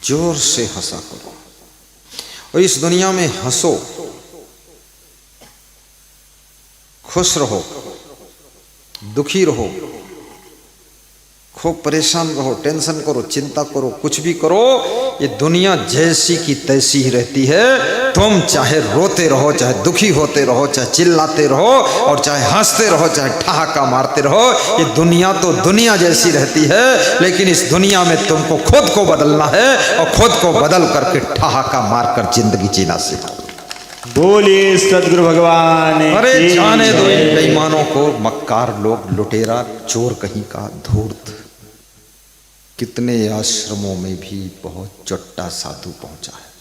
जोर से हंसा करो और इस दुनिया में हंसो, खुश रहो, दुखी रहो, खूब परेशान रहो, टेंशन करो, चिंता करो, कुछ भी करो, ये दुनिया जैसी की तैसी ही रहती है। तुम चाहे रोते रहो, चाहे दुखी होते रहो, चाहे चिल्लाते रहो और चाहे हंसते रहो, चाहे ठहाका मारते रहो, ये दुनिया तो दुनिया जैसी रहती है। लेकिन इस दुनिया में तुमको खुद को बदलना है और खुद को बदल करके ठहाका मारकर जिंदगी जीना सीखो। बोलिए सदगुरु भगवान। अरे जाने दो इन बेईमानों को, मक्कार लोग, लुटेरा, चोर कहीं का, धूर्त। कितने आश्रमों में भी बहुत चट्टा साधु पहुंचा है,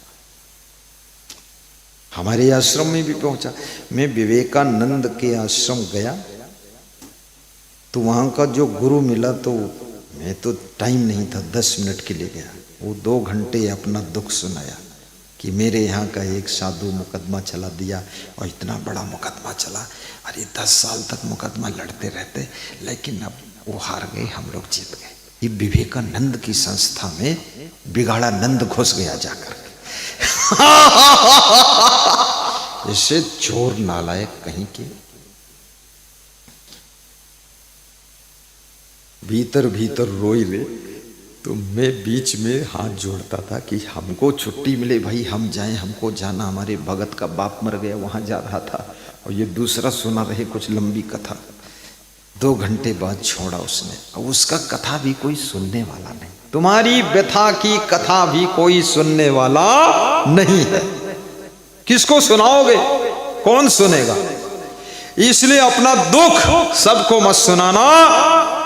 हमारे आश्रम में भी पहुंचा। मैं विवेकानंद के आश्रम गया तो वहां का जो गुरु मिला, तो मैं तो टाइम नहीं था, 10 मिनट के लिए गया। वो 2 घंटे अपना दुख सुनाया कि मेरे यहाँ का एक साधु मुकदमा चला दिया और इतना बड़ा मुकदमा चला। अरे 10 साल तक मुकदमा लड़ते रहते, लेकिन अब वो हार गए, हम लोग जीत गए। ये विवेकानंद की संस्था में बिगाड़ा नंद घुस गया जाकर इसे चोर नालायक कहीं के। भीतर भीतर रोई रे, तो मैं बीच में हाथ जोड़ता था कि हमको छुट्टी मिले भाई, हम जाएं, हमको जाना। हमारे भगत का बाप मर गया, वहां जा रहा था, और ये दूसरा सुना रहे कुछ लंबी कथा। 2 घंटे बाद छोड़ा उसने, और उसका कथा भी कोई सुनने वाला नहीं। तुम्हारी व्यथा की कथा भी कोई सुनने वाला नहीं है। किसको सुनाओगे, कौन सुनेगा? इसलिए अपना दुख सबको मत सुनाना।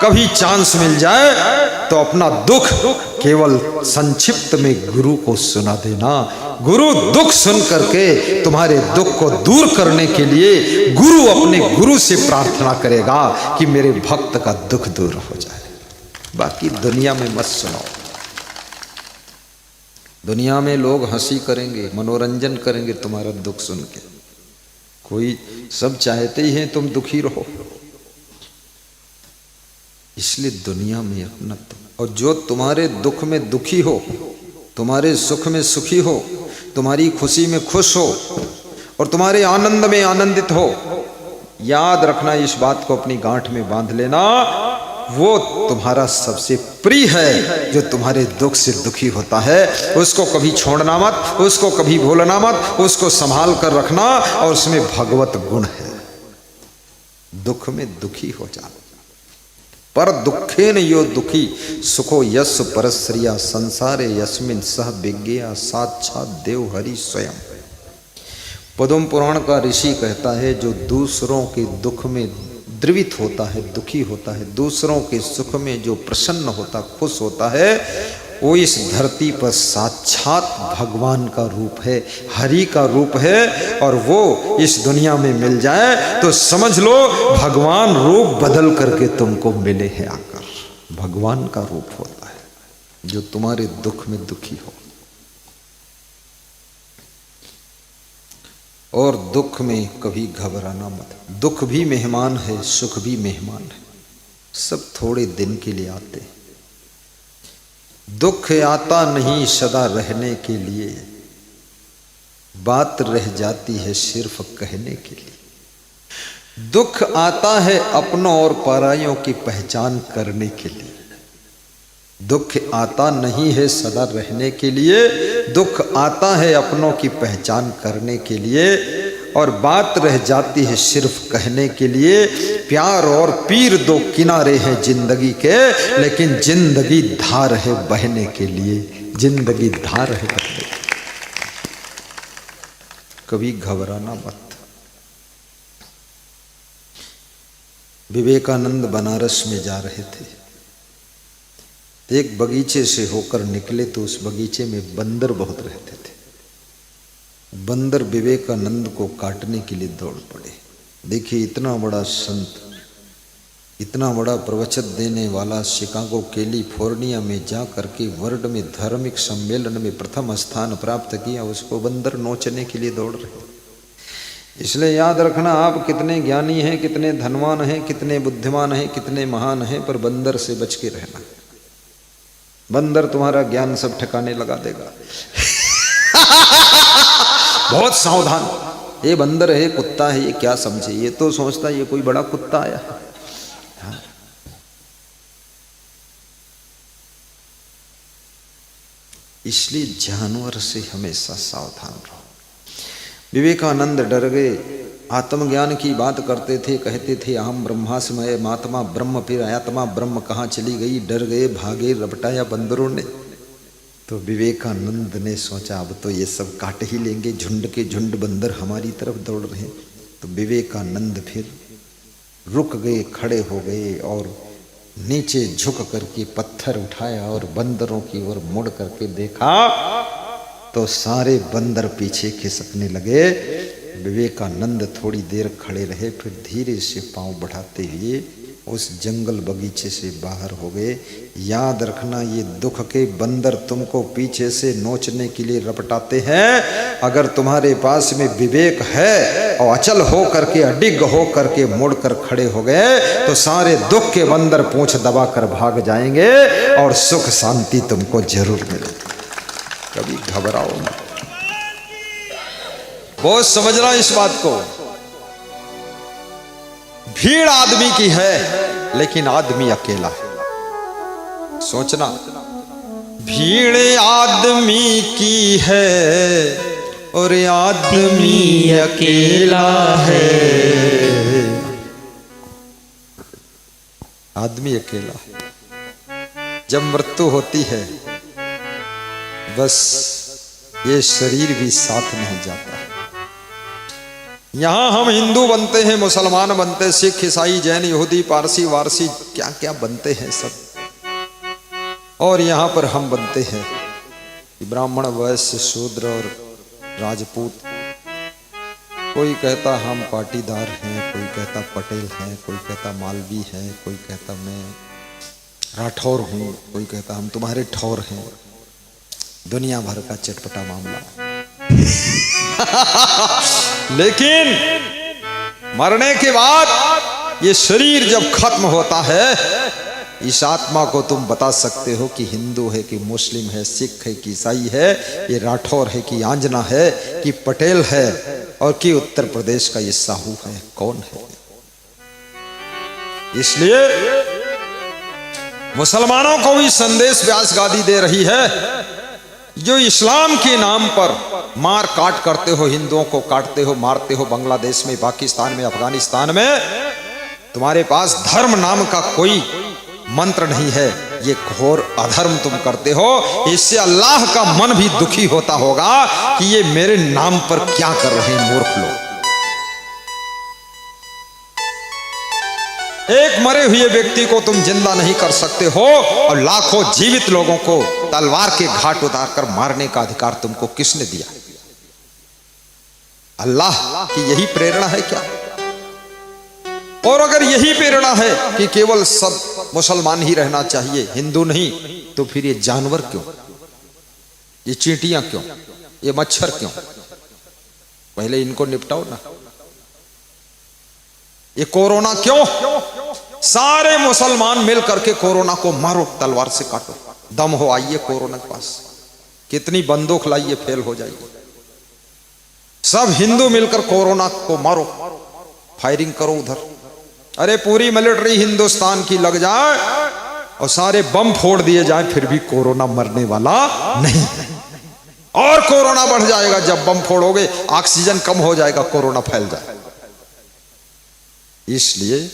कभी चांस मिल जाए तो अपना दुख केवल संक्षिप्त में गुरु को सुना देना। गुरु दुख सुन करके तुम्हारे दुख को दूर करने के लिए गुरु अपने गुरु से प्रार्थना करेगा कि मेरे भक्त का दुख दूर हो जाए। बाकी दुनिया में मत सुनो। दुनिया में लोग हंसी करेंगे, मनोरंजन करेंगे तुम्हारा दुख सुन के। कोई, सब चाहते ही हैं तुम दुखी रहो, इसलिए दुनिया में अपना दुख। और जो तुम्हारे दुख में दुखी हो, तुम्हारे सुख में सुखी हो, तुम्हारी खुशी में खुश हो और तुम्हारे आनंद में आनंदित हो, याद रखना, इस बात को अपनी गांठ में बांध लेना, वो तुम्हारा सबसे प्रिय है। जो तुम्हारे दुख से दुखी होता है उसको कभी छोड़ना मत, उसको कभी भूलना मत, उसको संभाल कर रखना, और उसमें भगवत गुण है। दुख में दुखी हो जा, पर दुखेन यो दुखी सुखो यस परश्रिया संसारे यस्मिन सह विज्ञा साक्षात देव हरि स्वयं। पद्म पुराण का ऋषि कहता है, जो दूसरों के दुख में द्रवित होता है, दुखी होता है, दूसरों के सुख में जो प्रसन्न होता, खुश होता है, वो इस धरती पर साक्षात भगवान का रूप है, हरि का रूप है। और वो इस दुनिया में मिल जाए तो समझ लो भगवान रूप बदल करके तुमको मिले हैं आकर। भगवान का रूप होता है जो तुम्हारे दुख में दुखी हो। और दुख में कभी घबराना मत। दुख भी मेहमान है, सुख भी मेहमान है, सब थोड़े दिन के लिए आते हैं। दुख आता नहीं सदा रहने के लिए, बात रह जाती है सिर्फ कहने के लिए। दुख आता है अपनों और परायों की पहचान करने के लिए। दुख आता नहीं है सदा रहने के लिए, दुख आता है अपनों की पहचान करने के लिए, और बात रह जाती है सिर्फ कहने के लिए। प्यार और पीर 2 किनारे हैं जिंदगी के, लेकिन जिंदगी धार है बहने के लिए। जिंदगी धार है बहने के लिए। कभी घबराना मत। विवेकानंद बनारस में जा रहे थे, एक बगीचे से होकर निकले तो उस बगीचे में बंदर बहुत रहते थे। बंदर विवेकानंद को काटने के लिए दौड़ पड़े। देखिए, इतना बड़ा संत, इतना बड़ा प्रवचन देने वाला, शिकागो कैलिफोर्निया में जा करके वर्ल्ड में धार्मिक सम्मेलन में प्रथम स्थान प्राप्त किया, उसको बंदर नोचने के लिए दौड़ रहे। इसलिए याद रखना, आप कितने ज्ञानी हैं, कितने धनवान हैं, कितने बुद्धिमान हैं, कितने महान हैं, पर बंदर से बच के रहना। बंदर तुम्हारा ज्ञान सब ठिकाने लगा देगा। बहुत सावधान। ये बंदर है, कुत्ता है, ये क्या समझे, ये तो सोचता है ये कोई बड़ा कुत्ता आया है। हाँ। इसलिए जानवर से हमेशा सावधान रहो। विवेकानंद डर गए, आत्मज्ञान की बात करते थे, कहते थे अहम ब्रह्मास्मय महात्मा ब्रह्म, फिर आत्मा ब्रह्म कहाँ चली गई, डर गए, भागे, रपटाया बंदरों ने। तो विवेकानंद ने सोचा अब तो ये सब काट ही लेंगे, झुंड के झुंड बंदर हमारी तरफ दौड़ रहे हैं। तो विवेकानंद फिर रुक गए, खड़े हो गए और नीचे झुक करके पत्थर उठाया और बंदरों की ओर मुड़ करके देखा तो सारे बंदर पीछे खिसकने लगे। विवेकानंद थोड़ी देर खड़े रहे, फिर धीरे से पांव बढ़ाते हुए उस जंगल बगीचे से बाहर हो गए। याद रखना, ये दुख के बंदर तुमको पीछे से नोचने के लिए रपटाते हैं। अगर तुम्हारे पास में विवेक है और अचल हो करके, अडिग हो करके मुड़ कर खड़े हो गए तो सारे दुख के बंदर पूंछ दबा कर भाग जाएंगे और सुख शांति तुमको जरूर मिलेगी। कभी घबराओ मत। बहुत समझना इस बात को। भीड़ आदमी की है लेकिन आदमी अकेला है। सोचना, भीड़ आदमी की है और आदमी अकेला है। आदमी अकेला है। जब मृत्यु होती है बस ये शरीर भी साथ नहीं जाता है। यहां हम हिंदू बनते हैं, मुसलमान बनते हैं, सिख ईसाई जैन यहूदी पारसी वारसी क्या क्या बनते हैं सब, और यहां पर हम बनते हैं ब्राह्मण वैश्य शूद्र और राजपूत। कोई कहता हम पाटीदार हैं, कोई कहता पटेल हैं, कोई कहता मालवी है, कोई कहता मैं राठौर हूं, कोई कहता हम तुम्हारे ठौर हैं। दुनिया भर का चटपटा मामला। लेकिन मरने के बाद ये शरीर जब खत्म होता है, इस आत्मा को तुम बता सकते हो कि हिंदू है कि मुस्लिम है, सिख है कि ईसाई है, ये राठौर है कि आंजना है कि पटेल है और कि उत्तर प्रदेश का ये साहू है, कौन है। इसलिए मुसलमानों को भी संदेश व्यास गादी दे रही है, जो इस्लाम के नाम पर मार काट करते हो, हिंदुओं को काटते हो, मारते हो, बांग्लादेश में, पाकिस्तान में, अफगानिस्तान में, तुम्हारे पास धर्म नाम का कोई मंत्र नहीं है। ये घोर अधर्म तुम करते हो। इससे अल्लाह का मन भी दुखी होता होगा कि ये मेरे नाम पर क्या कर रहे हैं मूर्ख लोग। एक मरे हुए व्यक्ति को तुम जिंदा नहीं कर सकते हो और लाखों जीवित लोगों को तलवार के घाट उतार कर मारने का अधिकार तुमको किसने दिया? अल्लाह की यही प्रेरणा है क्या? और अगर यही प्रेरणा है कि केवल सब मुसलमान ही रहना चाहिए, हिंदू नहीं, तो फिर ये जानवर क्यों, ये चींटियां क्यों, ये मच्छर क्यों? पहले इनको निपटाओ ना। ये कोरोना क्यों? सारे मुसलमान मिल करके कोरोना को मारो, तलवार से काटो। दम हो आइए कोरोना के पास, कितनी बंदूक लाइए, फेल हो जाइए। सब हिंदू मिलकर कोरोना को मारो, फायरिंग करो उधर। अरे पूरी मिलिट्री हिंदुस्तान की लग जाए और सारे बम फोड़ दिए जाए, फिर भी कोरोना मरने वाला नहीं। और कोरोना बढ़ जाएगा जब बम फोड़ोगे, ऑक्सीजन कम हो जाएगा, कोरोना फैल जाएगा। इसलिए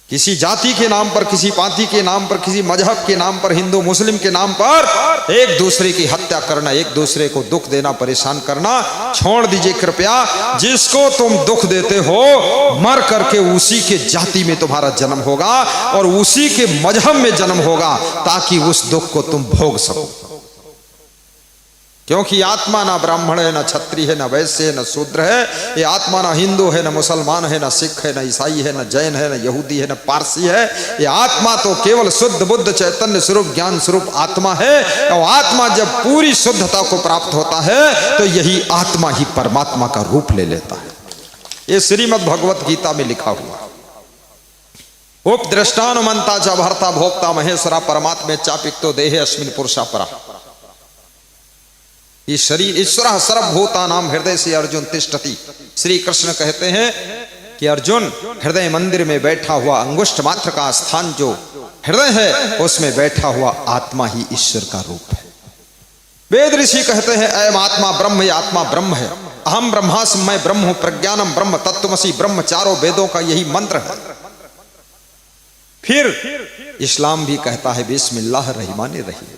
किसी जाति के नाम पर, किसी पार्टी के नाम पर, किसी मजहब के नाम पर, हिंदू मुस्लिम के नाम पर एक दूसरे की हत्या करना, एक दूसरे को दुख देना, परेशान करना छोड़ दीजिए कृपया। जिसको तुम दुख देते हो मर करके उसी के जाति में तुम्हारा जन्म होगा और उसी के मजहब में जन्म होगा, ताकि उस दुख को तुम भोग सको। क्योंकि आत्मा ना ब्राह्मण है, ना क्षत्रिय है, ना वैश्य है, ना शूद्र है। ये आत्मा ना हिंदू है, ना मुसलमान है, ना सिख है, ना ईसाई है, ना जैन है, ना यहूदी है, ना पारसी है। ये आत्मा तो केवल शुद्ध बुद्ध चैतन्य स्वरूप ज्ञान स्वरूप आत्मा है। और आत्मा जब पूरी शुद्धता को प्राप्त होता है तो यही आत्मा ही परमात्मा का रूप ले लेता है। ये श्रीमद् भगवत गीता में लिखा हुआ। उपदृष्टानुमंता च भर्ता भोक्ता महेश्वरा परमात्मे चापिक्तो देहे अस्मिन पुरुषा परा। ये शरीर ईश्वर सर्वभूता नाम हृदय से अर्जुन तिष्ठति। श्री कृष्ण कहते हैं कि अर्जुन, हृदय मंदिर में बैठा हुआ अंगुष्ठ मात्र का स्थान जो हृदय है उसमें बैठा हुआ आत्मा ही ईश्वर का रूप है। वेद ऋषि कहते हैं अयम आत्मा ब्रह्म, ये आत्मा ब्रह्म है। अहम ब्रह्मास्मि, मैं ब्रह्म हूं। प्रज्ञानम ब्रह्म, तत्त्वमसि ब्रह्म, चारों वेदों का यही मंत्र है। फिर इस्लाम भी कहता है बिस्मिल्लाह रहमान रहीम।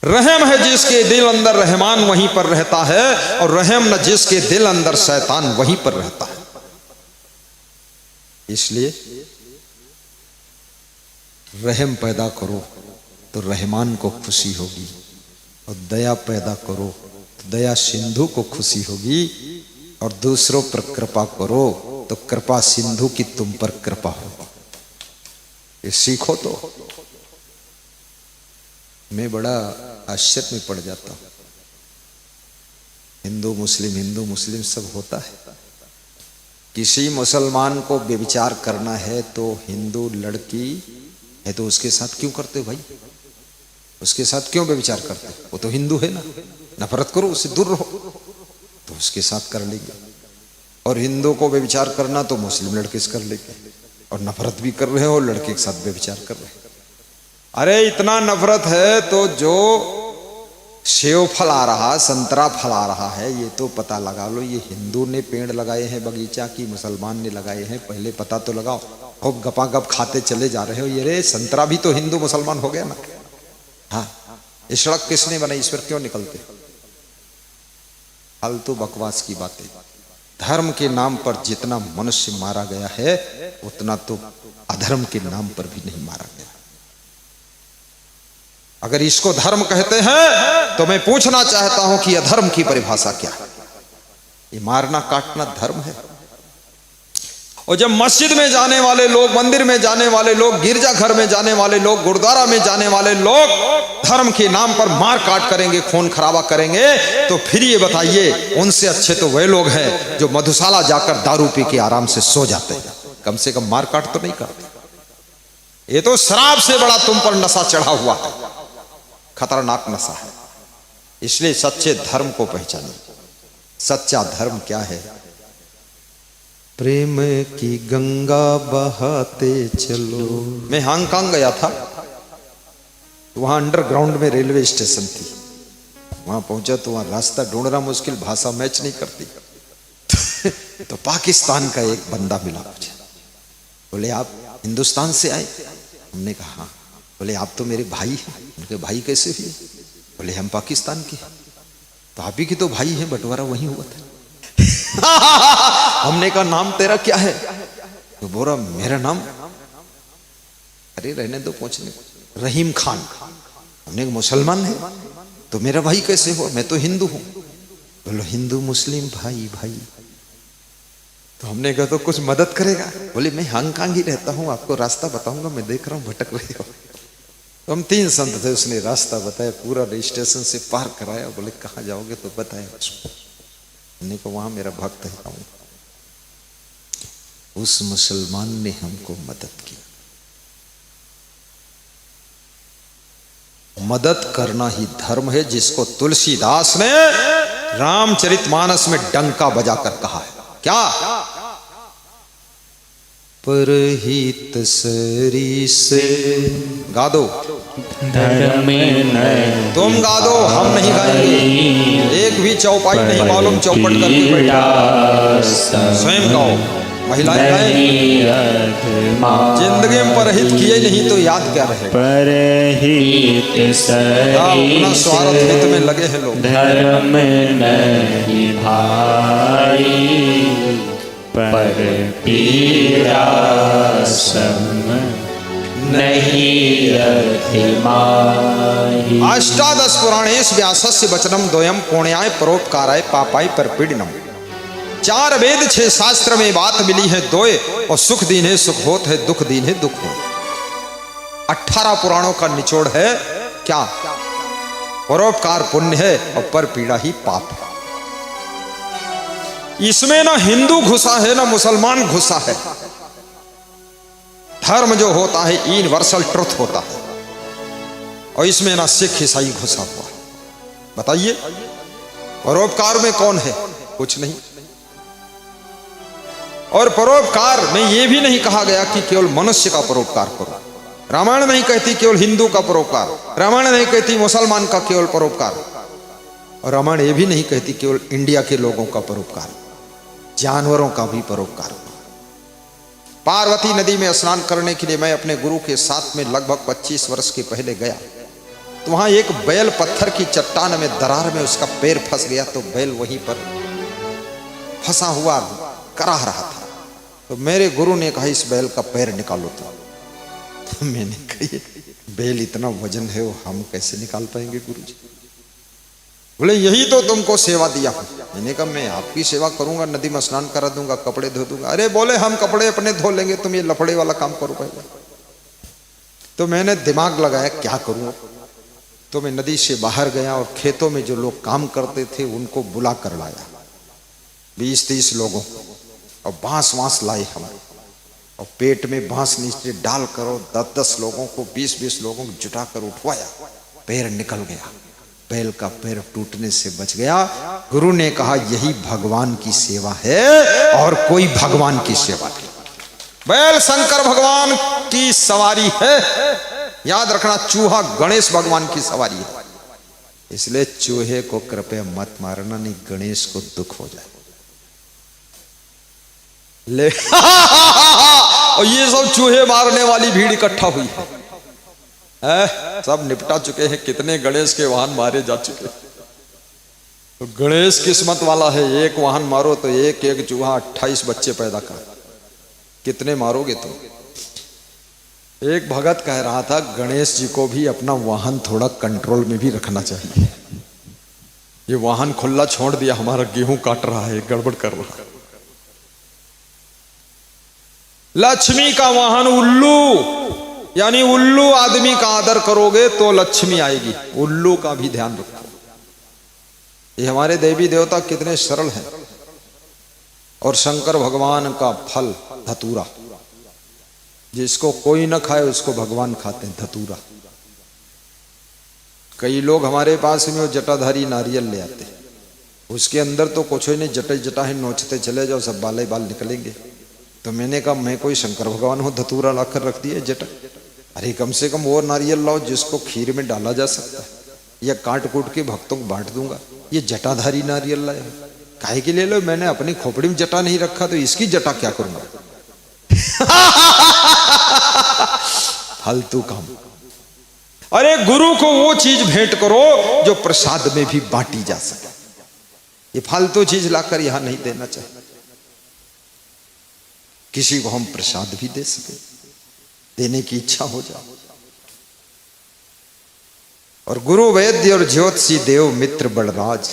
रहम है जिसके दिल अंदर रहमान वहीं पर रहता है, और रहम न जिसके दिल अंदर शैतान वहीं पर रहता है। इसलिए रहम पैदा करो तो रहमान को खुशी होगी, और दया पैदा करो तो दया सिंधु को खुशी होगी, और दूसरों पर कृपा करो तो कृपा सिंधु की तुम पर कृपा होगी। ये सीखो तो। मैं बड़ा आश्चर्य में पड़ जाता हूं। हिंदू मुस्लिम सब होता है। किसी मुसलमान को व्यभिचार करना है तो हिंदू लड़की है तो उसके साथ क्यों करते हो भाई? उसके साथ क्यों व्यभिचार करते हो? वो तो हिंदू है ना। नफरत करो, उससे दूर रहो, तो उसके साथ कर लेंगे। और हिंदू को व्यभिचार करना तो मुस्लिम लड़के से कर लेंगे, और नफरत भी कर रहे हो और लड़के के साथ व्यभिचार कर रहे हैं। अरे इतना नफरत है तो जो सेव फल आ रहा, संतरा फल आ रहा है, ये तो पता लगा लो ये हिंदू ने पेड़ लगाए हैं बगीचा की मुसलमान ने लगाए हैं, पहले पता तो लगाओ। खूब गपागप खाते चले जा रहे हो। ये रे संतरा भी तो हिंदू मुसलमान हो गया ना। हाँ, ये सड़क किसने बनाई? ईश्वर क्यों निकलते? फालतू बकवास की बातें। धर्म के नाम पर जितना मनुष्य मारा गया है उतना तो अधर्म के नाम पर भी नहीं मारा गया। अगर इसको धर्म कहते हैं तो मैं पूछना चाहता हूं कि अधर्म की परिभाषा क्या है? ये मारना काटना धर्म है? और जब मस्जिद में जाने वाले लोग, मंदिर में जाने वाले लोग, गिरजा घर में जाने वाले लोग, गुरुद्वारा में जाने वाले लोग धर्म के नाम पर मार काट करेंगे, खून खराबा करेंगे, तो फिर ये बताइए उनसे अच्छे तो वह लोग हैं जो मधुशाला जाकर दारू पी के आराम से सो जाते हैं। कम से कम मार काट तो नहीं करते। ये तो शराब से बड़ा तुम पर नशा चढ़ा हुआ है, खतरनाक नशा है। इसलिए सच्चे धर्म को पहचानिए। सच्चा धर्म क्या है? प्रेम की गंगा बहाते चलो। मैं हांगकांग गया था, वहां अंडरग्राउंड में रेलवे स्टेशन थी। वहां पहुंचा तो वहां रास्ता ढूंढना मुश्किल, भाषा मैच नहीं करती। तो पाकिस्तान का एक बंदा मिला मुझे। बोले आप हिंदुस्तान से आए? हमने कहा हाँ। बोले आप तो मेरे भाई हैं। उनके भाई कैसे हुए? बोले हम पाकिस्तान के। तो आप ही के तो भाई हैं, बंटवारा वहीं हुआ था। हमने कहा नाम तेरा क्या है? तो बोला मेरा नाम, अरे रहने दो पूछने, रहीम खान। हमने कहा मुसलमान है तो मेरा भाई कैसे हुआ? मैं तो हिंदू हूं। बोलो हिंदू मुस्लिम भाई भाई। तो हमने कहा तो कुछ मदद करेगा? बोले मैं हांगकांग ही रहता हूं, आपको रास्ता बताऊंगा, मैं देख रहा हूं भटक रहे हो। तो हम 3 संत थे, उसने रास्ता बताया, पूरा स्टेशन से पार कराया। बोले कहाँ जाओगे? तो बताया उसको। हमने कहा वहां मेरा भक्त है। उस मुसलमान ने हमको मदद की। मदद करना ही धर्म है, जिसको तुलसीदास ने रामचरितमानस में डंका बजाकर कहा है। क्या? परहित सरी से गा दो। धर्म तुम गा दो, हम नहीं गाएंगे। एक भी चौपाई नहीं मालूम, चौपट करके बैठा, स्वयं गाओ। महिलाएं गाएं। जिंदगी में परहित किए नहीं तो याद क्या रहे? परहित अपना स्वार्थ हित में लगे हैं लोग। धर्म नहीं भाई, पर पीड़ा सम नहीं रथिमाहि। अष्टादश पुराणेश व्यासस्य वचनम द्वयम पुण्याय परोपकाराय पापाय परपीड़नम। 4 वेद 6 शास्त्र में बात मिली है दोए, और सुख दीने सुख होत है, दुख दीने दुख हो। 18 पुराणों का निचोड़ है क्या? परोपकार पुण्य है और पर पीड़ा ही पाप है। इसमें ना हिंदू घुसा है ना मुसलमान घुसा है। धर्म जो होता है यूनिवर्सल ट्रुथ होता है, और इसमें ना सिख ईसाई घुसा हुआ है। बताइए परोपकार में कौन है? कुछ नहीं। और परोपकार में यह भी नहीं कहा गया कि केवल मनुष्य का परोपकार करो। रामायण नहीं कहती केवल हिंदू का परोपकार, रामायण नहीं कहती मुसलमान का केवल परोपकार, और रामायण ये भी नहीं कहती केवल इंडिया के लोगों का परोपकार, जानवरों का भी परोपकार। पार्वती नदी में स्नान करने के लिए मैं अपने गुरु के साथ में लगभग 25 वर्ष के पहले गया, तो वहां एक बैल पत्थर की चट्टान में दरार में उसका पैर फंस गया, तो बैल वहीं पर फंसा हुआ कराह रहा था। तो मेरे गुरु ने कहा इस बैल का पैर निकालो। तो मैंने कहा बैल इतना वजन है वो हम कैसे निकाल पाएंगे गुरुजी? बोले यही तो तुमको सेवा दिया हूं। मैंने कहा मैं आपकी सेवा करूंगा, नदी में स्नान करा दूंगा, कपड़े धो दूंगा। अरे बोले हम कपड़े अपने धो लेंगे, तुम ये लफड़े वाला काम करो पहले। तो मैंने दिमाग लगाया क्या करूं। तो मैं नदी से बाहर गया और खेतों में जो लोग काम करते थे उनको बुला कर लाया, 20-30 लोगों को, और बांस वांस लाए हम, और पेट में बांस नीचे डाल कर 10-10 लोगों को 20-20 लोगों को जुटा कर उठवाया। पैर निकल गया, बैल का पैर टूटने से बच गया। गुरु ने कहा यही भगवान की सेवा है और कोई भगवान की सेवा नहीं। बैल शंकर भगवान की सवारी है, याद रखना। चूहा गणेश भगवान की सवारी है, इसलिए चूहे को कृपया मत मारना, नहीं गणेश को दुख हो जाए। ले और ये सब चूहे मारने वाली भीड़ इकट्ठा हुई है, सब निपटा चुके हैं। कितने गणेश के वाहन मारे जा चुके। तो गणेश किस्मत वाला है, एक वाहन मारो तो एक एक चूहा 28 बच्चे पैदा कर। कितने मारोगे तुम? एक भगत कह रहा था गणेश जी को भी अपना वाहन थोड़ा कंट्रोल में भी रखना चाहिए। ये वाहन खुला छोड़ दिया, हमारा गेहूं काट रहा है, गड़बड़ कर रहा है। लक्ष्मी का वाहन उल्लू, यानी उल्लू आदमी का आदर करोगे तो लक्ष्मी आएगी। उल्लू का भी ध्यान रखो। ये हमारे देवी देवता कितने सरल हैं। और शंकर भगवान का फल धतूरा, जिसको कोई न खाए उसको भगवान खाते हैं, धतूरा। कई लोग हमारे पास में वो जटाधारी नारियल ले आते, उसके अंदर तो कुछ ही नहीं, जटे जटा है, नोचते चले जाओ सब बाले बाल निकलेंगे। तो मैंने कहा मैं कोई शंकर भगवान हूं धतूरा लाकर रख दिए जटा? अरे कम से कम वो नारियल लाओ जिसको खीर में डाला जा सकता है, या काट कूट के भक्तों को बांट दूंगा। ये जटाधारी नारियल लाए, काहे के ले लो? मैंने अपनी खोपड़ी में जटा नहीं रखा तो इसकी जटा क्या करूंगा? फालतू काम। अरे गुरु को वो चीज भेंट करो जो प्रसाद में भी बांटी जा सके। ये फालतू चीज लाकर यहां नहीं देना चाहिए। किसी को हम प्रसाद भी दे सके, देने की इच्छा हो जाए। और गुरु वैद्य और ज्योतिषी देव मित्र बलराज,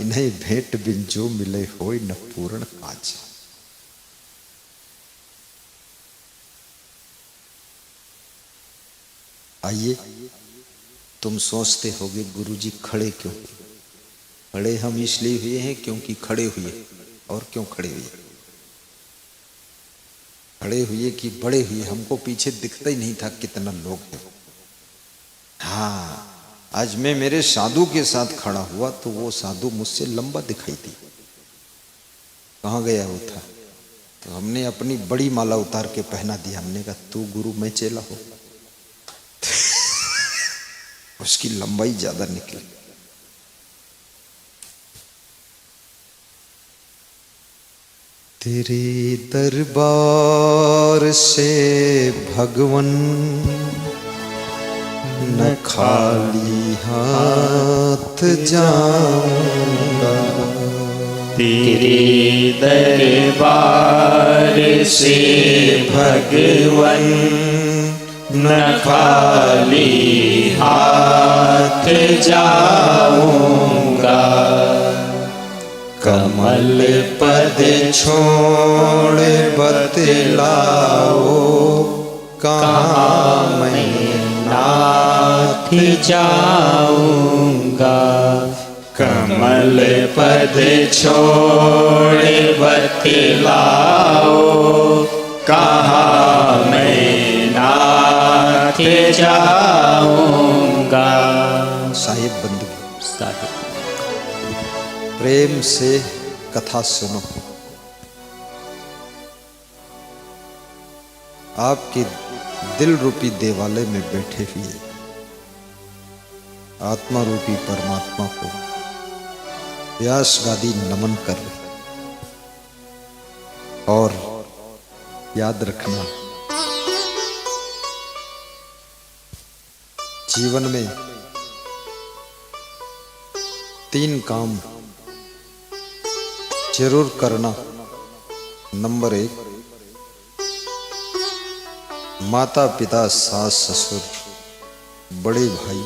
इन्हें भेंट बिन जो मिले होय न पूर्ण काज। आइए, तुम सोचते होगे गुरुजी खड़े क्यों? खड़े हम इसलिए हुए हैं क्योंकि खड़े हुए। और क्यों खड़े हुए? खड़े हुए कि बड़े हुए, हमको पीछे दिखता ही नहीं था कितना लोग हैं। हाँ, आज मैं मेरे साधु के साथ खड़ा हुआ तो वो साधु मुझसे लंबा दिखाई दी। कहाँ गया वो था? तो हमने अपनी बड़ी माला उतार के पहना दिया। हमने कहा तू गुरु मैं चेला हो। उसकी लंबाई ज्यादा निकली। तेरे दरबार से भगवन न खाली हाथ जाऊंगा। तेरे दरबार से भगवन न खाली हाथ जाऊंगा। कमल पद छोड़ बतलाओ कहाँ मैं नाथ जाऊंगा। कमल पद छोड़ बतलाओ कहाँ मैं जाऊंगा। साहिब बंधु साहिब प्रेम से कथा सुनो। आपके दिल रूपी देवालय में बैठे हुए आत्मा रूपी परमात्मा को व्यास गादी नमन कर रहे। और याद रखना, जीवन में 3 काम जरूर करना। नंबर 1, माता पिता सास ससुर बड़े भाई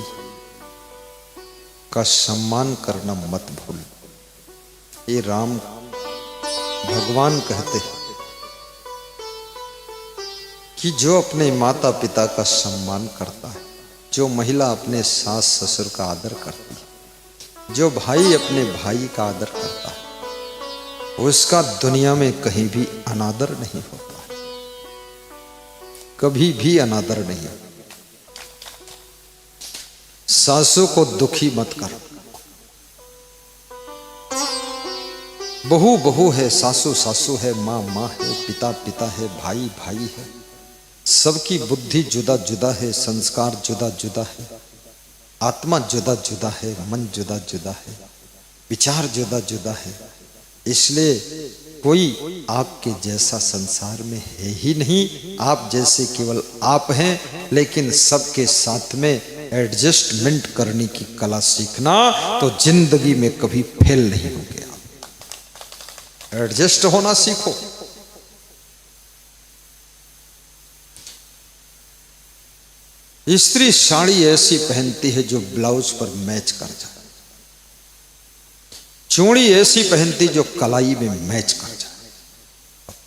का सम्मान करना मत भूल। ये राम भगवान कहते हैं कि जो अपने माता पिता का सम्मान करता है, जो महिला अपने सास ससुर का आदर करती है, जो भाई अपने भाई का आदर करता है, उसका दुनिया में कहीं भी अनादर नहीं होता, कभी भी अनादर नहीं। सासू को दुखी मत कर। बहू बहू है, सासू सासू है, माँ माँ है, पिता पिता है, भाई भाई है। सबकी बुद्धि जुदा जुदा है, संस्कार जुदा जुदा है, आत्मा जुदा जुदा है, मन जुदा जुदा है, विचार जुदा जुदा है। इसलिए कोई आपके जैसा संसार में है ही नहीं। आप जैसे केवल आप हैं, लेकिन सबके साथ में एडजस्टमेंट करने की कला सीखना, तो जिंदगी में कभी फेल नहीं होगे। आप एडजस्ट होना सीखो। स्त्री साड़ी ऐसी पहनती है जो ब्लाउज पर मैच कर जाए, चूड़ी ऐसी पहनती जो कलाई में मैच कर जाए,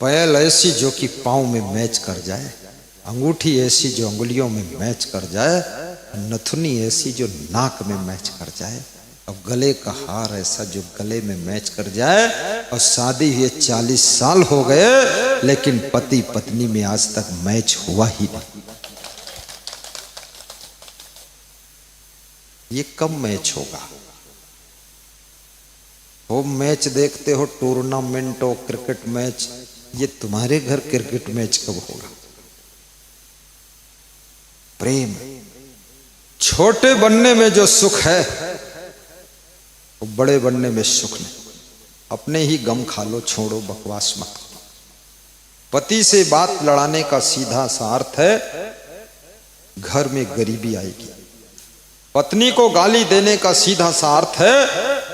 पैल ऐसी जो कि पाँव में मैच कर जाए, अंगूठी ऐसी जो अंगुलियों में मैच कर जाए, नथुनी ऐसी जो नाक में मैच कर जाए, और गले का हार ऐसा जो गले में मैच कर जाए। और शादी हुए 40 साल हो गए, लेकिन पति पत्नी में आज तक मैच हुआ ही नहीं। ये कब मैच होगा? वो मैच देखते हो, टूर्नामेंट हो, क्रिकेट मैच, ये तुम्हारे घर क्रिकेट मैच कब होगा? प्रेम, छोटे बनने में जो सुख है वो बड़े बनने में सुख नहीं। अपने ही गम खा लो, छोड़ो बकवास मत। पति से बात लड़ाने का सीधा सा अर्थ है घर में गरीबी आएगी। पत्नी को गाली देने का सीधा सा अर्थ है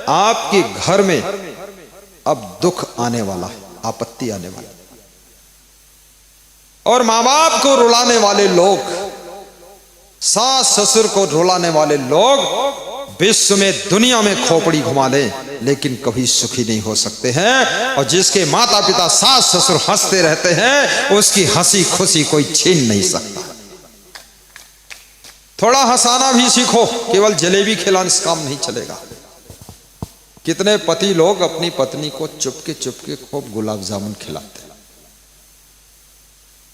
आपके घर में अब दुख आने वाला है, आपत्ति आने वाली। और मां बाप को रुलाने वाले लोग, सास ससुर को रुलाने वाले लोग विश्व में दुनिया में खोपड़ी घुमा लें, लेकिन कभी सुखी नहीं हो सकते हैं। और जिसके माता पिता सास ससुर हंसते रहते हैं, उसकी हंसी खुशी कोई छीन नहीं सकता। थोड़ा हंसाना भी सीखो, केवल जलेबी खिलाने से काम नहीं चलेगा। कितने पति लोग अपनी पत्नी को चुपके चुपके खूब गुलाब जामुन खिलाते।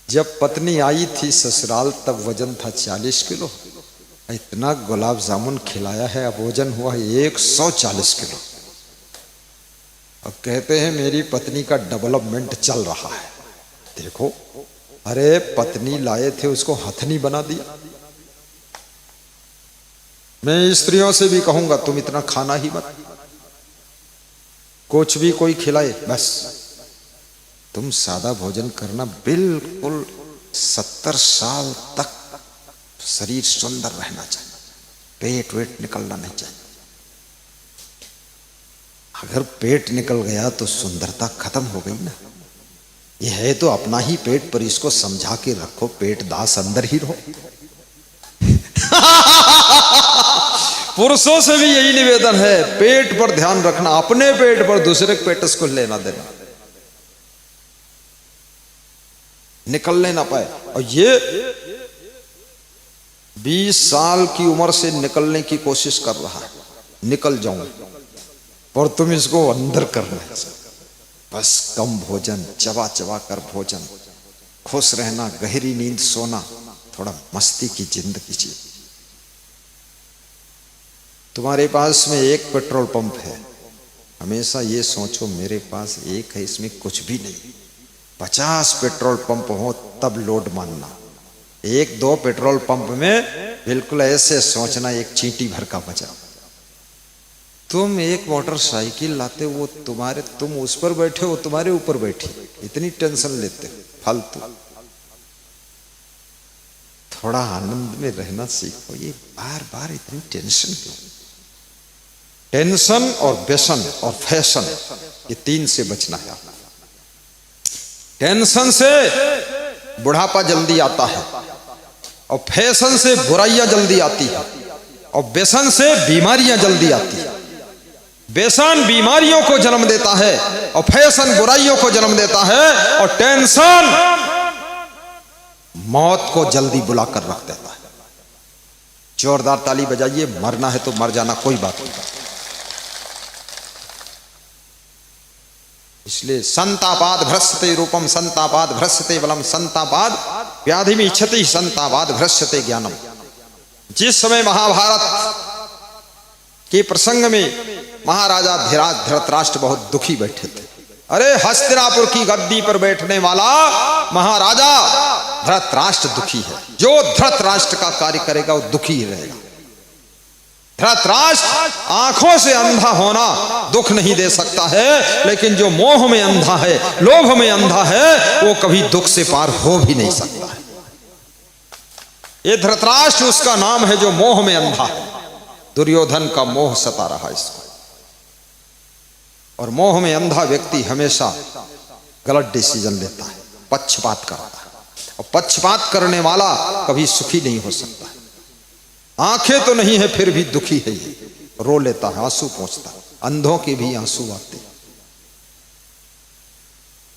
जब पत्नी आई थी ससुराल तब वजन था 40 किलो। इतना गुलाब जामुन खिलाया है, अब वजन हुआ 140 किलो। अब कहते हैं मेरी पत्नी का डेवलपमेंट चल रहा है। देखो, अरे पत्नी लाए थे उसको हथनी बना दिया। मैं स्त्रियों से भी कहूंगा तुम इतना खाना ही मत, कुछ भी कोई खिलाए बस तुम सादा भोजन करना। बिल्कुल 70 साल तक शरीर सुंदर रहना चाहिए, पेट वेट निकलना नहीं चाहिए। अगर पेट निकल गया तो सुंदरता खत्म हो गई ना। यह है तो अपना ही पेट, पर इसको समझा के रखो, पेट दास अंदर ही रहो। पुरुषों से भी यही निवेदन है, पेट पर ध्यान रखना, अपने पेट पर दूसरे के पेट को लेना देना, निकलने ना पाए। और ये 20 साल की उम्र से निकलने की कोशिश कर रहा है, निकल जाऊं, और तुम इसको अंदर कर रहे हो। बस कम भोजन, चबा चबा कर भोजन, खुश रहना, गहरी नींद सोना, थोड़ा मस्ती की जिंदगी जी। तुम्हारे पास में एक पेट्रोल पंप है, हमेशा ये सोचो मेरे पास एक है, इसमें कुछ भी नहीं। 50 पेट्रोल पंप हो तब लोड मानना। एक दो पेट्रोल पंप में बिल्कुल ऐसे सोचना एक चींटी भर का बचा। तुम एक मोटरसाइकिल लाते हो, तुम उस पर बैठे हो, तुम्हारे ऊपर बैठी, इतनी टेंशन लेते हो फालतू। थोड़ा आनंद में रहना सीखो, ये बार बार इतनी टेंशन क्यों? टेंशन और व्यसन और फैशन, ये तीन से बचना है। टेंशन से बुढ़ापा जल्दी आता है, और फैशन से बुराइयां जल्दी आती है, और व्यसन से बीमारियां जल्दी आती है। व्यसन बीमारियों को जन्म देता है, और फैशन बुराइयों को जन्म देता है, और टेंशन मौत को जल्दी बुलाकर रख देता है। जोरदार ताली बजाइए, मरना है तो मर जाना, कोई बात नहीं। इसलिए संतापाद भ्रष्यते रूपम, संतापाद भ्रष्यते बलम, संतापाद व्याधि में इच्छति, संतापाद भ्रष्यते ज्ञानम। जिस समय महाभारत के प्रसंग में महाराजा धृतराष्ट्र बहुत दुखी बैठे थे। अरे हस्तिनापुर की गद्दी पर बैठने वाला महाराजा धृतराष्ट्र दुखी है। जो धृतराष्ट्र का कार्य करेगा वो दुखी ही रहेगा। धृतराष्ट्र आंखों से अंधा होना दुख नहीं दे सकता है, लेकिन जो मोह में अंधा है, लोभ में अंधा है, वो कभी दुख से पार हो भी नहीं सकता है। ये धृतराष्ट्र उसका नाम है जो मोह में अंधा है। दुर्योधन का मोह सता रहा इसको, और मोह में अंधा व्यक्ति हमेशा गलत डिसीजन लेता है, पक्षपात करता है, और पक्षपात करने वाला कभी सुखी नहीं हो सकता है। आंखें तो नहीं है फिर भी दुखी है, ये रो लेता है, आंसू पहुंचता है, अंधों के भी आंसू आते।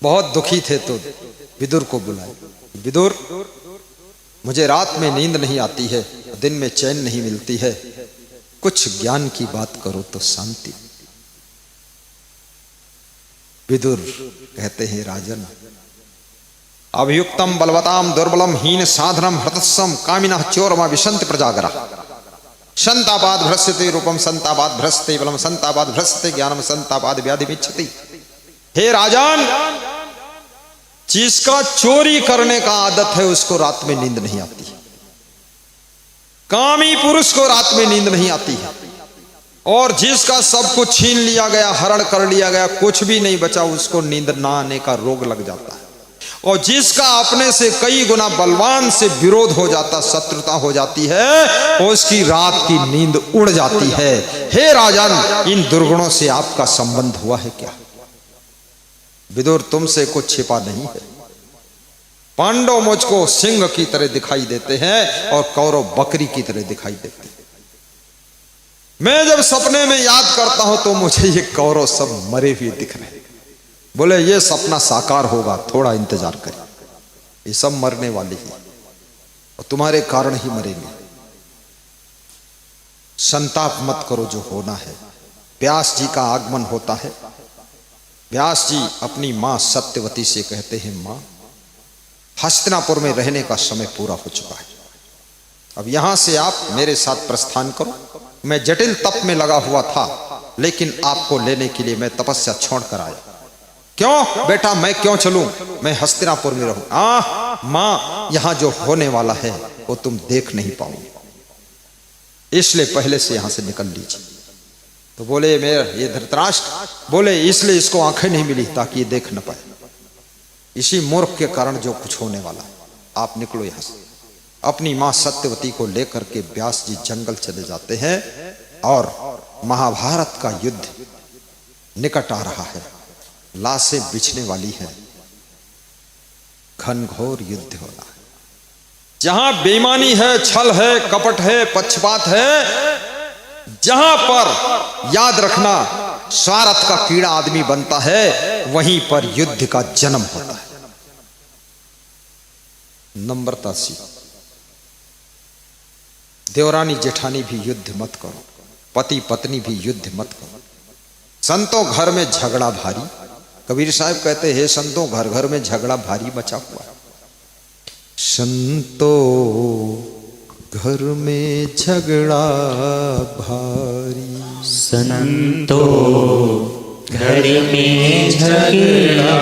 बहुत दुखी थे तो विदुर को बुलाए। विदुर, मुझे रात में नींद नहीं आती है, दिन में चैन नहीं मिलती है, कुछ ज्ञान की बात करो तो शांति। विदुर कहते हैं, राजन, अभियुक्तम बलवताम दुर्बलम हीन साधनम हृतस्सम कामिनः चोरमा विशंति प्रजागरा। संतापाद भ्रष्यते रूपम, संतापाद भ्रष्यते बलम, संतापाद भ्रष्यते ज्ञानम, संतापाद व्याधि मिच्छति। हे राजन, जिसका चोरी करने का आदत है उसको रात में नींद नहीं आती है। कामी पुरुष को रात में नींद नहीं आती है, और जिसका सब कुछ छीन लिया गया, हरण कर लिया गया, कुछ भी नहीं बचा, उसको नींद ना आने का रोग लग जाता है। और जिसका अपने से कई गुना बलवान से विरोध हो जाता, शत्रुता हो जाती है, उसकी रात की नींद उड़ जाती है। हे राजन, इन दुर्गुणों से आपका संबंध हुआ है क्या? विदुर, तुमसे कुछ छिपा नहीं है। पांडव मुझको सिंह की तरह दिखाई देते हैं, और कौरव बकरी की तरह दिखाई देते हैं। मैं जब सपने में याद करता हूं तो मुझे ये कौरव सब मरे हुए दिख रहे हैं। बोले ये सपना साकार होगा, थोड़ा इंतजार करें, ये सब मरने वाले ही, और तुम्हारे कारण ही मरेंगे। संताप मत करो, जो होना है। व्यास जी का आगमन होता है। व्यास जी अपनी मां सत्यवती से कहते हैं, मां, हस्तिनापुर में रहने का समय पूरा हो चुका है, अब यहां से आप मेरे साथ प्रस्थान करो। मैं जटिल तप में लगा हुआ था, लेकिन आपको लेने के लिए मैं तपस्या छोड़ कर आया। क्यों बेटा, मैं क्यों चलूं? मैं हस्तिनापुर में रहूं। मां, यहां जो होने वाला है वो तुम देख नहीं पाओगे, इसलिए पहले से यहां से निकल लीजिए। तो बोले, मेरा ये धृतराष्ट्र बोले, इसलिए इसको आंखें नहीं मिली ताकि ये देख न पाए। इसी मूर्ख के कारण जो कुछ होने वाला है, आप निकलो यहां से। अपनी मां सत्यवती को लेकर के व्यास जी जंगल चले जाते हैं, और महाभारत का युद्ध निकट आ रहा है। लाशें बिछने वाली हैं, घनघोर युद्ध हो रहा है। जहां बेईमानी है, छल है, कपट है, पक्षपात है, जहां पर याद रखना स्वार्थ का कीड़ा आदमी बनता है, वहीं पर युद्ध का जन्म होता है। नम्रता सी, देवरानी जेठानी भी युद्ध मत करो, पति पत्नी भी युद्ध मत करो। संतों घर में झगड़ा भारी, कबीर साहब कहते हैं, संतों घर घर में झगड़ा भारी मचा हुआ है। संतो घर में झगड़ा भारी, संतो घर में झगड़ा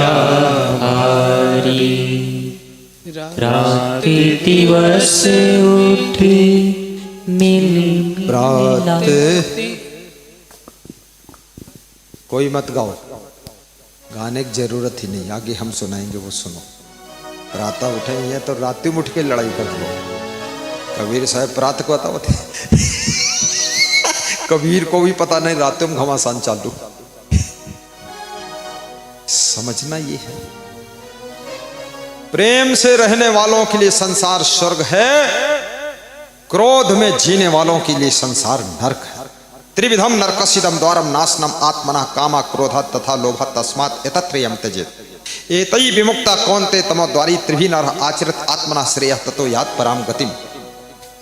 भारी, रात दिवस उठ मिल प्रात। कोई मत गाओ, गाने की जरूरत ही नहीं, आगे हम सुनाएंगे वो सुनो। प्रातः उठे हैं तो रात में उठ के लड़ाई कर लो। कबीर साहब प्रातः को आता होते कबीर को भी पता नहीं रात में घमासान चालू। समझना ये है, प्रेम से रहने वालों के लिए संसार स्वर्ग है, क्रोध में जीने वालों के लिए संसार नरक है। त्रिविधम नरकसिदम द्वारम नाशनम आत्मना कामा क्रोधा तथा लोभ तस्मात् एतत्त्रयम् त्यजेत्। एतै विमुक्ता कौन्ते तमोद्वारी त्रिभि नर आचरित आत्मना श्रेयः ततो यात पराम गतिम।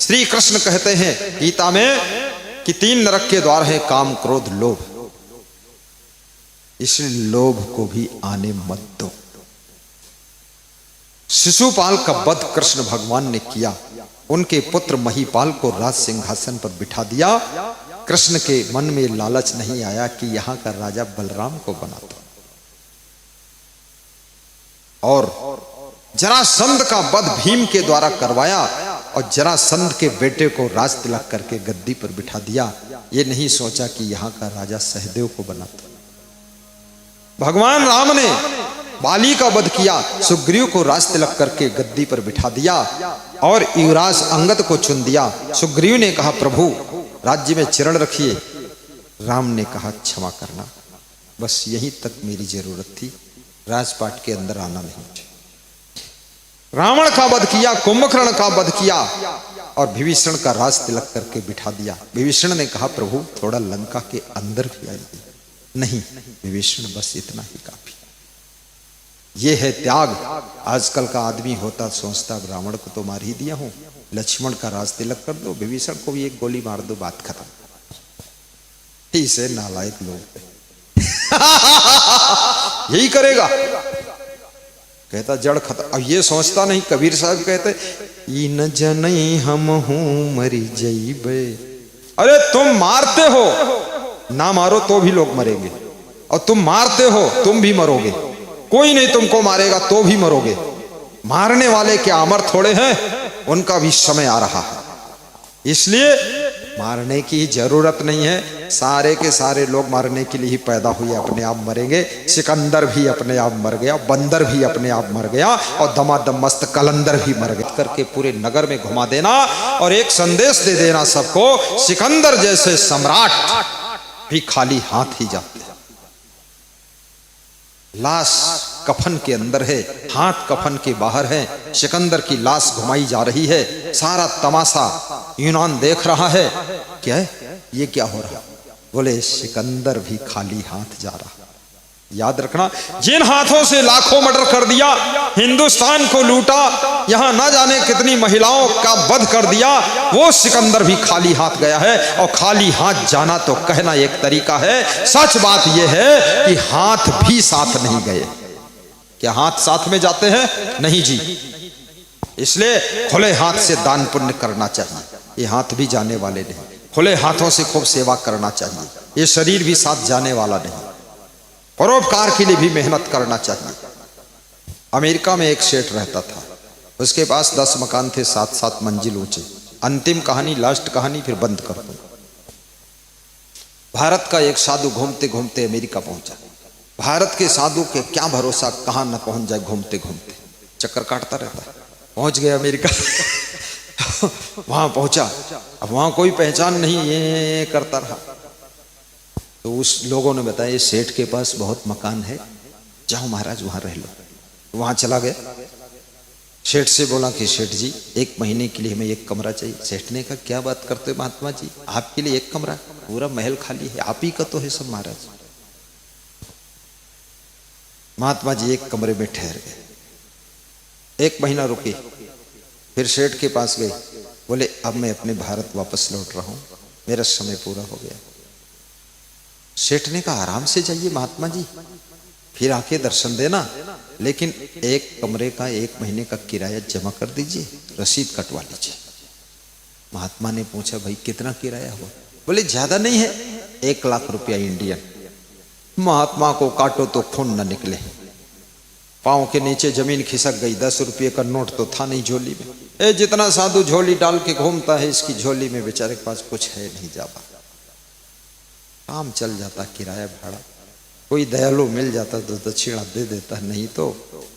श्री कृष्ण कहते हैं गीता में कि 3 नरक के द्वार हैं, काम क्रोध लोभ। इसलिए लोभ को भी आने मत दो। शिशुपाल का वध कृष्ण भगवान ने किया, उनके पुत्र महिपाल को राज सिंहासन पर बिठा दिया। कृष्ण के मन में लालच नहीं आया कि यहां का राजा बलराम को बनाता, और जरासंध का वध भीम के द्वारा करवाया और जरासंध के बेटे को राज तिलक करके गद्दी पर बिठा दिया। ये नहीं सोचा कि यहां का राजा सहदेव को बनाता। भगवान राम ने बाली का वध किया, सुग्रीव को राज तिलक करके गद्दी पर बिठा दिया और युवराज अंगद को चुन दिया। सुग्रीव ने कहा प्रभु राज्य में चरण रखिए, राम ने कहा क्षमा करना, बस यहीं तक मेरी जरूरत थी, राजपाट के अंदर आना नहीं। रावण का वध किया, कुंभकर्ण का वध किया और विभीषण का राज तिलक करके बिठा दिया। विभीषण ने कहा प्रभु थोड़ा लंका के अंदर भी आइए। नहीं विभीषण, बस इतना ही काफी। ये है त्याग। आजकल का आदमी होता सोचता रावण को तो मार ही दिया हूं, लक्ष्मण का राज तिलक कर दो, विभीषण को भी एक गोली मार दो, बात खत्म। इसे नालायक लोग यही करेगा, कहता जड़ खत्म। अब ये सोचता नहीं, कबीर साहब कहते इन जनई हम हूं मरी जईबे। अरे तुम मारते हो, ना मारो तो भी लोग मरेंगे, और तुम मारते हो तुम भी मरोगे। कोई नहीं तुमको मारेगा तो भी मरोगे। मारने वाले क्या अमर थोड़े हैं, उनका भी समय आ रहा है। इसलिए मारने की जरूरत नहीं है, सारे के सारे लोग मारने के लिए ही पैदा हुए, अपने आप मरेंगे। सिकंदर भी अपने आप मर गया, बंदर भी अपने आप मर गया, और दमादम मस्त कलंदर भी मर गया। करके पूरे नगर में घुमा देना और एक संदेश दे देना सबको, सिकंदर जैसे सम्राट भी खाली हाथ ही जाते हैं। लाश कफन के अंदर है, हाथ कफन के बाहर है, सिकंदर की लाश घुमाई जा रही है। सारा तमाशा यूनान देख रहा है, क्या है ये, क्या हो रहा? बोले सिकंदर भी खाली हाथ जा रहा। याद रखना, जिन हाथों से लाखों मर्डर कर दिया, हिंदुस्तान को लूटा, यहां ना जाने कितनी महिलाओं का वध कर दिया, वो सिकंदर भी खाली हाथ गया है। और खाली हाथ जाना तो कहना एक तरीका है, सच बात यह है कि हाथ भी साथ नहीं गए। क्या हाथ साथ में जाते हैं? नहीं जी। इसलिए खुले हाथ से दान पुण्य करना चाहिए, ये हाथ भी जाने वाले नहीं। खुले हाथों से खूब सेवा करना चाहिए, ये शरीर भी साथ जाने वाला नहीं। परोपकार के लिए भी मेहनत करना चाहिए। अमेरिका में एक सेठ रहता था, उसके पास 10 मकान थे, 7-7 मंजिल ऊंचे। अंतिम कहानी, लास्ट कहानी फिर बंद कर दूं। भारत का एक साधु घूमते घूमते अमेरिका पहुंचा। भारत के साधु के क्या भरोसा, कहां न पहुंच जाए, घूमते घूमते चक्कर काटता रहता। पहुंच गया अमेरिका वहां पहुंचा, अब वहां कोई पहचान नहीं, ये करता रहा। तो उस लोगों ने बताया ये सेठ के पास बहुत मकान है, जाओ महाराज वहां रह लो। वहां चला गया, सेठ से बोला कि सेठ जी 1 महीने के लिए हमें 1 कमरा चाहिए। सेठ ने कहा क्या बात करते हो महात्मा जी, आपके लिए 1 कमरा? पूरा महल खाली है, आप ही का तो है सब महाराज। महात्मा जी 1 कमरे में ठहर गए, 1 महीना रुके, फिर सेठ के पास गए, बोले अब मैं अपने भारत वापस लौट रहा हूं, मेरा समय पूरा हो गया। सेठ ने कहा आराम से जाइए महात्मा जी, फिर आके दर्शन देना, लेकिन एक कमरे का 1 महीने का किराया जमा कर दीजिए, रसीद कटवा लीजिए। महात्मा ने पूछा भाई कितना किराया हुआ? बोले ज्यादा नहीं है, 1 लाख रुपया इंडियन। महात्मा को काटो तो खून न निकले, पांव के नीचे जमीन खिसक गई। 10 रुपये का नोट तो था नहीं झोली में। ए जितना साधु झोली डाल के घूमता है, इसकी झोली में बेचारे के पास कुछ है नहीं, जाता काम चल जाता, किराया भाड़ा। कोई दयालु मिल जाता तो दक्षिणा दे देता, नहीं तो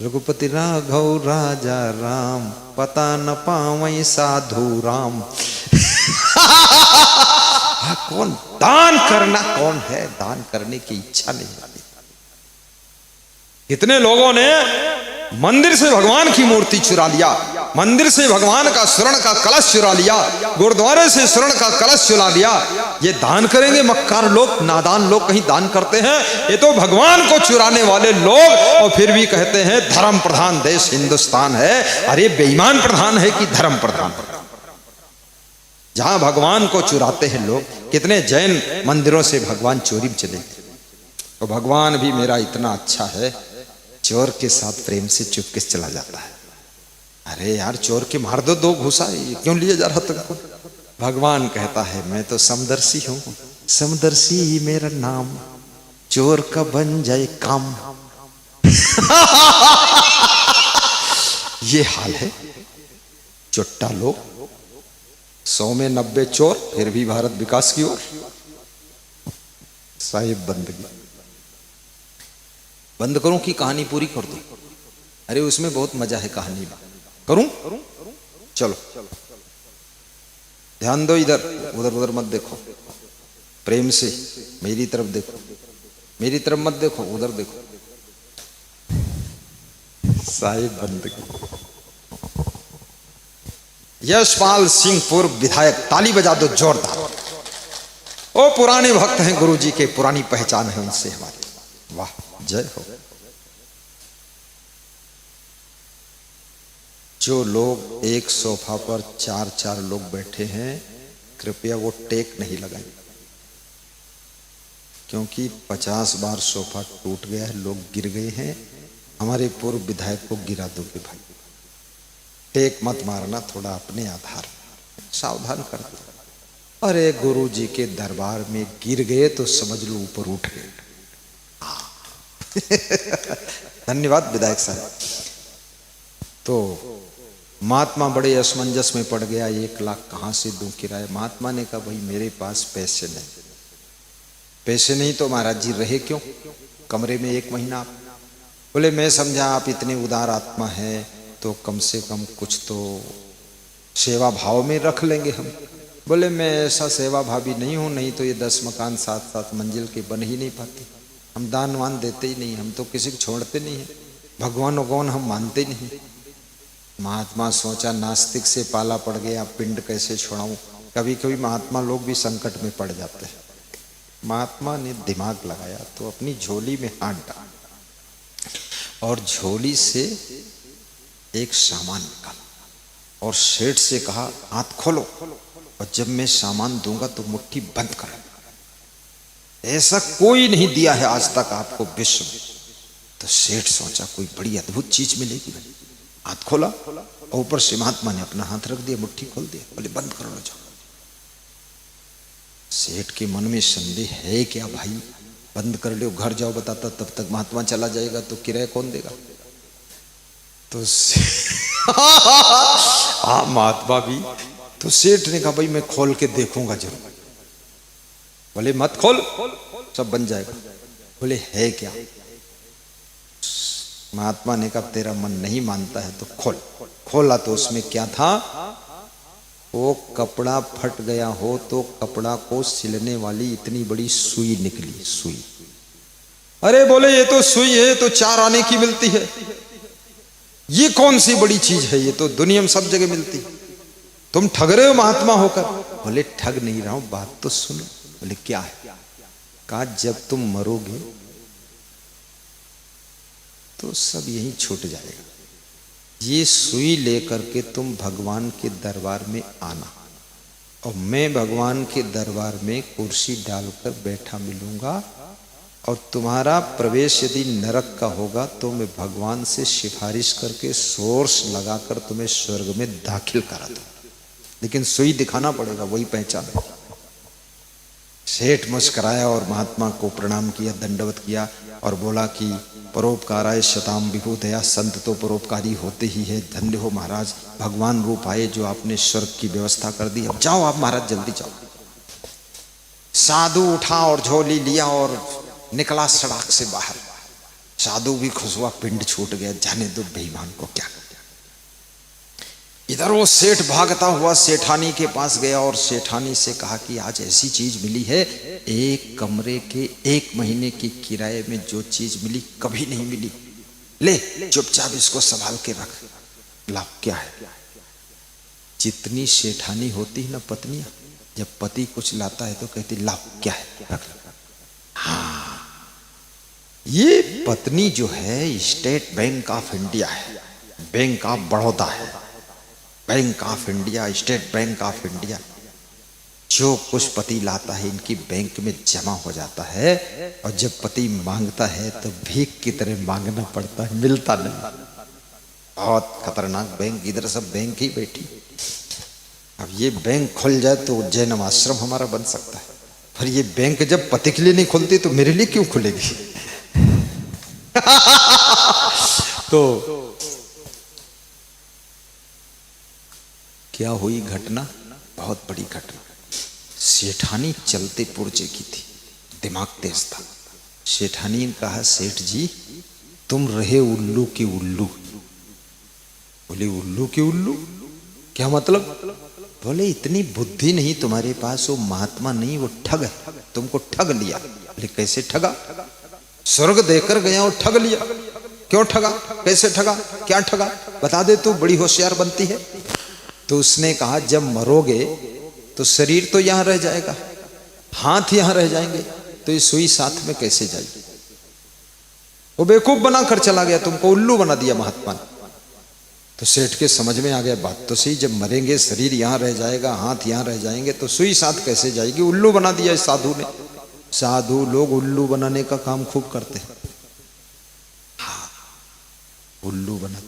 रघुपति राघव राजा राम, पता न पावई साधु राम। कौन दान करना, कौन है दान करने की इच्छा नहीं आती। कितने लोगों ने मंदिर से भगवान की मूर्ति चुरा लिया, मंदिर से भगवान का स्वर्ण का कलश चुरा लिया, गुरुद्वारे से स्वर्ण का कलश चुरा लिया। ये दान करेंगे मक्कार लोग, नादान लोग कहीं दान करते हैं? ये तो भगवान को चुराने वाले लोग, और फिर भी कहते हैं धर्म प्रधान देश हिंदुस्तान है। अरे बेईमान प्रधान है कि धर्म प्रधान? जहां भगवान को चुराते हैं लोग। कितने जैन मंदिरों से भगवान चोरी में चले गए। तो भगवान भी मेरा इतना अच्छा है, चोर के साथ प्रेम से चुपके से चला जाता है। अरे यार चोर के मार दो 2 घूसा, क्यों लिए जा रहा तुमको? भगवान कहता है मैं तो समदर्शी हूं, समदर्शी मेरा नाम, चोर का बन जाए काम। ये हाल है। चुट्टा लोग, 100 में 90 चोर, फिर भी भारत विकास की ओर। साहिब बंदगी बंद करूं कि कहानी पूरी कर दूं? अरे उसमें बहुत मजा है कहानी में। करूं? चलो ध्यान दो, इधर उधर उधर मत देखो, प्रेम से मेरी तरफ देखो, मेरी तरफ मत देखो, उधर देखो। साहिब बंदगी। यशपाल सिंह पूर्व विधायक, ताली बजा दो जोरदार। ओ पुराने भक्त हैं गुरु जी के, पुरानी पहचान है उनसे हमारी। वाह जय हो। जो लोग एक सोफा पर 4-4 लोग बैठे हैं, कृपया वो टेक नहीं लगाएं, क्योंकि 50 बार सोफा टूट गया है, लोग गिर गए हैं। हमारे पूर्व विधायक को गिरा दोगे भाई, टेक मत मारना, थोड़ा अपने आधार सावधान कर दो। अरे गुरु जी के दरबार में गिर गए तो समझ लो ऊपर उठ गए। धन्यवाद विधायक साहब। तो महात्मा बड़े असमंजस में पड़ गया, 1 लाख कहां से दूं किराया? महात्मा ने कहा भाई मेरे पास पैसे नहीं। पैसे नहीं तो महाराज जी रहे क्यों कमरे में 1 महीना? बोले मैं समझा आप इतने उदार आत्मा हैं तो कम से कम कुछ तो सेवा भाव में रख लेंगे हम। बोले मैं ऐसा सेवा भावी नहीं हूं, नहीं तो ये 10 मकान 7-7 मंजिल के बन ही नहीं पाते। हम दान वान देते ही नहीं, हम तो किसी को छोड़ते नहीं है, भगवान भगवान हम मानते नहीं। महात्मा सोचा नास्तिक से पाला पड़ गया, पिंड कैसे छोड़ाऊं? कभी कभी महात्मा लोग भी संकट में पड़ जाते हैं। महात्मा ने दिमाग लगाया तो अपनी झोली में हाथ डाला और झोली से एक सामान निकाला और सेठ से कहा हाथ खोलो और जब मैं सामान दूंगा तो मुट्ठी बंद करो। ऐसा कोई नहीं दिया है आज तक आपको विश्व में। तो सेठ सोचा कोई बड़ी अद्भुत चीज मिलेगी। हाथ खोला और ऊपर से महात्मा ने अपना हाथ रख दिया, मुट्ठी खोल दिया, बोले बंद करो लो जाओ। सेठ के मन में संदेह है क्या भाई, बंद कर लो घर जाओ बताता, तब तक महात्मा चला जाएगा तो किराया कौन देगा? तो हाँ महात्मा भी। तो सेठ ने कहा भाई मैं खोल के देखूंगा जरूर। बोले मत खोल, सब बन जाएगा। बोले है क्या? महात्मा ने कहा तेरा मन नहीं मानता है तो खोल। खोला तो उसमें क्या था? वो कपड़ा फट गया हो तो कपड़ा को सिलने वाली इतनी बड़ी सुई निकली। सुई, अरे बोले ये तो सुई है, तो 4 आने की मिलती है, ये कौन सी बड़ी चीज है? ये तो दुनिया में सब जगह मिलती है, तुम ठग रहे हो महात्मा होकर। बोले ठग नहीं रहा हूं, बात तो सुनो। बोले क्या है? कहा जब तुम मरोगे तो सब यही छूट जाएगा। ये सुई लेकर के तुम भगवान के दरबार में आना और मैं भगवान के दरबार में कुर्सी डालकर बैठा मिलूंगा और तुम्हारा प्रवेश यदि नरक का होगा तो मैं भगवान से सिफारिश करके सोर्स लगाकर तुम्हें स्वर्ग में दाखिल करा दूं, लेकिन सुई दिखाना पड़ेगा, वही पहचान। सेठ मुस्कराया और महात्मा को प्रणाम किया, दंडवत किया और बोला कि परोपकाराय शताम विभूतया, संत तो परोपकारी होते ही है। धन्य हो महाराज, भगवान रूप आए जो आपने स्वर्ग की व्यवस्था कर दी। अब जाओ आप महाराज, जल्दी जाओ। साधु उठा और झोली लिया और निकला सड़क से बाहर। साधु भी खुश हुआ, पिंड छूट गया, जाने दो बेईमान को क्या। इधर वो सेठ भागता हुआ सेठानी के पास गया और सेठानी से कहा कि आज ऐसी चीज मिली है, एक कमरे के 1 महीने की किराए में जो चीज मिली कभी नहीं मिली, ले चुपचाप इसको संभाल के रख। लाओ, क्या है? जितनी सेठानी होती है ना पत्नियां, जब पति कुछ लाता है तो कहती लाओ क्या है, रख। हाँ, ये पत्नी जो है स्टेट बैंक ऑफ इंडिया है, बैंक ऑफ बड़ौदा है, bank of India, state bank of India. जो कुछ पति लाता है इनकी बैंक में जमा हो जाता है, और जब पति मांगता है तो भीख की तरह मांगना पड़ता है, मिलता नहीं। बहुत खतरनाक बैंक, इधर सब बैंक ही बैठी। अब ये बैंक खुल जाए तो उज्जैन आश्रम हमारा बन सकता है, पर ये बैंक जब पति के लिए नहीं खुलती तो मेरे लिए क्यों खुलेगी? तो क्या हुई घटना? बहुत बड़ी घटना। सेठानी चलते पुर्जे की थी, दिमाग तेज था। सेठानी ने कहा, सेठ जी तुम रहे उल्लू के उल्लू। बोले उल्लू के उल्लू, क्या मतलब? बोले इतनी बुद्धि नहीं तुम्हारे पास, वो महात्मा नहीं, वो ठग है, तुमको ठग लिया। बोले कैसे ठगा? स्वर्ग देकर गया और ठग लिया। क्यों ठगा? कैसे ठगा? क्या ठगा? बता दे, तू बड़ी होशियार बनती है। तो उसने कहा, जब मरोगे तो शरीर तो यहां रह जाएगा, हाथ यहां रह जाएंगे, तो ये सुई साथ में कैसे जाएगी? वो बेवकूफ बनाकर चला गया, तुमको उल्लू बना दिया महात्मा ने। तो सेठ के समझ में आ गया, बात तो सही, जब मरेंगे शरीर यहां रह जाएगा, हाथ यहां रह जाएंगे, तो सुई साथ कैसे जाएगी? उल्लू बना दिया इस साधु ने। साधु लोग उल्लू बनाने का काम खूब करते हैं। हाँ, उल्लू बना,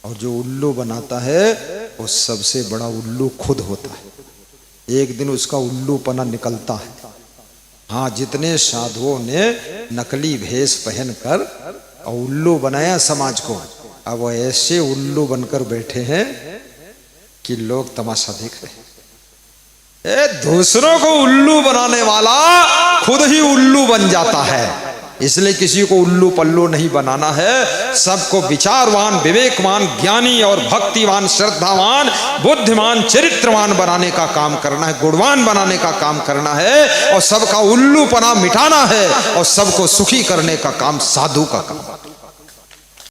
और जो उल्लू बनाता है वो सबसे बड़ा उल्लू खुद होता है। एक दिन उसका उल्लूपना निकलता है। हाँ, जितने साधुओं ने नकली भेष पहनकर और उल्लू बनाया समाज को, अब वो ऐसे उल्लू बनकर बैठे हैं कि लोग तमाशा देख रहे हैं। दूसरों को उल्लू बनाने वाला खुद ही उल्लू बन जाता है। इसलिए किसी को उल्लू पल्लू नहीं बनाना है, सबको विचारवान, विवेकवान, ज्ञानी और भक्तिवान, श्रद्धावान, बुद्धिमान, चरित्रवान बनाने का काम करना है, गुणवान बनाने का काम करना है, और सबका उल्लूपना मिटाना है, और सबको सुखी करने का काम साधु का काम है।